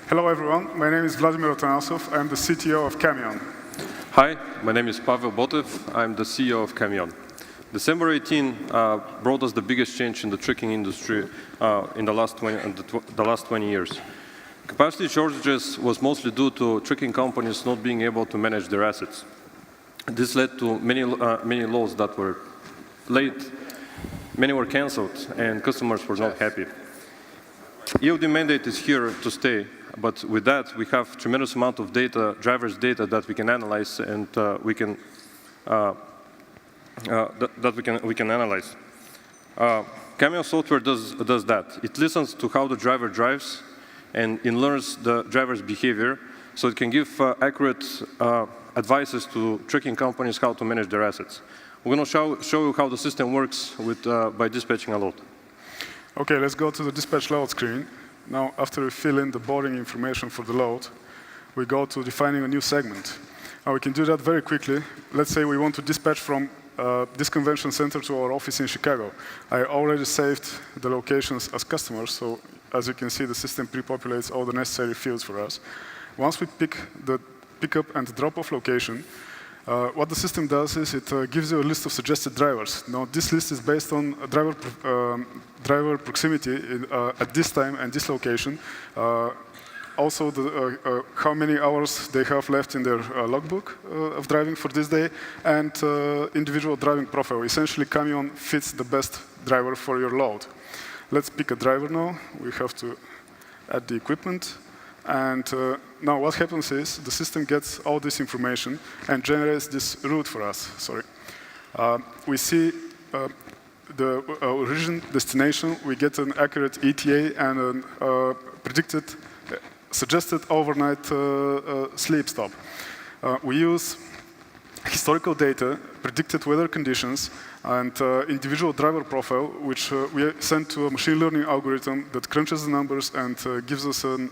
Hello, everyone. My name is Vladimir Otanasov. I'm the CTO of Kamion. Hi, my name is Pavel Botev. I'm the CEO of Kamion. December 18 brought us the biggest change in the trucking industry in the last 20 years. Capacity shortages was mostly due to trucking companies not being able to manage their assets. This led to many loads that were late, many were cancelled, and customers were not happy. EOD mandate is here to stay, but with that we have tremendous amount of data, drivers' data that we can analyze, and we can analyze. Kamion software does that. It listens to how the driver drives, and it learns the driver's behavior, so it can give accurate advices to trucking companies how to manage their assets. We're going to show you how the system works by dispatching a load. OK, let's go to the dispatch load screen. Now, after we fill in the boarding information for the load, we go to defining a new segment. We can do that very quickly. Let's say we want to dispatch from this convention center to our office in Chicago. I already saved the locations as customers, so as you can see, the system pre-populates all the necessary fields for us. Once we pick the pickup and drop-off location, what the system does is it gives you a list of suggested drivers. Now, this list is based on driver proximity at this time and this location. Also, how many hours they have left in their logbook of driving for this day, and individual driving profile. Essentially, Kamion fits the best driver for your load. Let's pick a driver now. We have to add the equipment. And now what happens is the system gets all this information and generates this route for us. We see the origin, destination. We get an accurate ETA and a predicted, suggested overnight sleep stop. We use historical data, predicted weather conditions, and individual driver profile, which we send to a machine learning algorithm that crunches the numbers and gives us an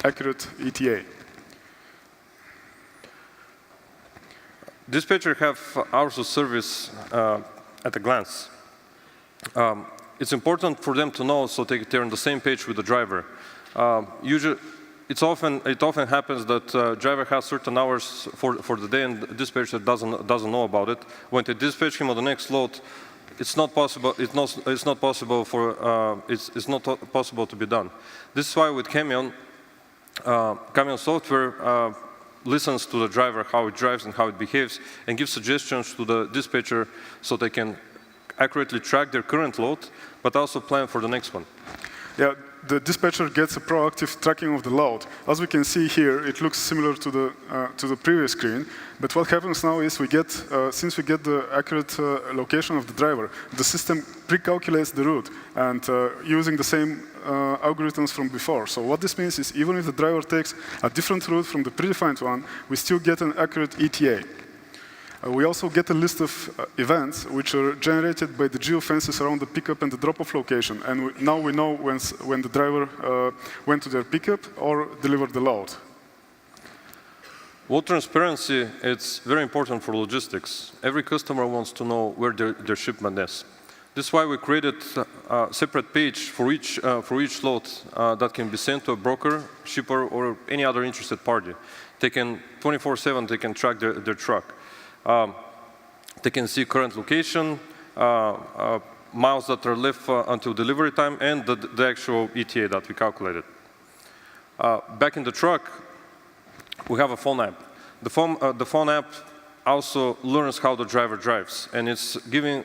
accurate ETA. Dispatcher have hours of service at a glance. It's important for them to know so they're on the same page with the driver. Usually, it often happens that driver has certain hours for the day, and the dispatcher doesn't know about it. When they dispatch him on the next load, it's not possible to be done. This is why with Kamion, Kamion software listens to the driver, how it drives and how it behaves, and gives suggestions to the dispatcher so they can accurately track their current load, but also plan for the next one. Yeah. The dispatcher gets a proactive tracking of the load. As we can see here, it looks similar to the previous screen. But what happens now is since we get the accurate location of the driver, the system pre-calculates the route and using the same algorithms from before. So what this means is even if the driver takes a different route from the predefined one, we still get an accurate ETA. We also get a list of events which are generated by the geofences around the pickup and the drop-off location. And now we know when the driver went to their pickup or delivered the load. Load transparency is very important for logistics. Every customer wants to know where their shipment is. This is why we created a separate page for each load that can be sent to a broker, shipper, or any other interested party. They can 24/7 they can track their truck. They can see current location, miles that are left until delivery time, and the actual ETA that we calculated. Back in the truck, we have a phone app. The phone app also learns how the driver drives, and it's giving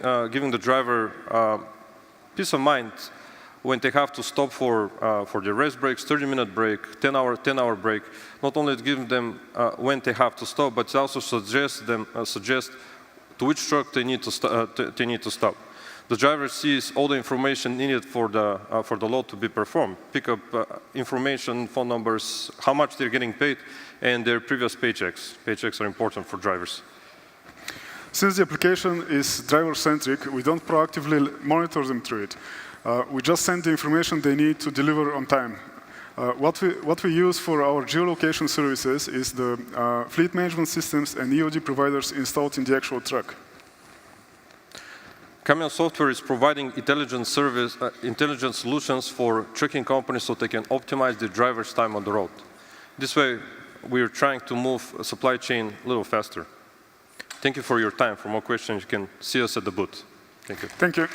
the driver peace of mind when they have to stop for their rest breaks, 30-minute break, 10-hour break. Not only it gives them when they have to stop, but it also suggests to which truck they need to stop. The driver sees all the information needed for the load to be performed. Pickup information, phone numbers, how much they're getting paid, and their previous paychecks. Paychecks are important for drivers. Since the application is driver-centric, we don't proactively monitor them through it. We just send the information they need to deliver on time. What we use for our geolocation services is the fleet management systems and EOD providers installed in the actual truck. Kamion software is providing intelligent solutions for trucking companies so they can optimize the driver's time on the road. This way, we are trying to move a supply chain a little faster. Thank you for your time. For more questions, you can see us at the booth. Thank you. Thank you.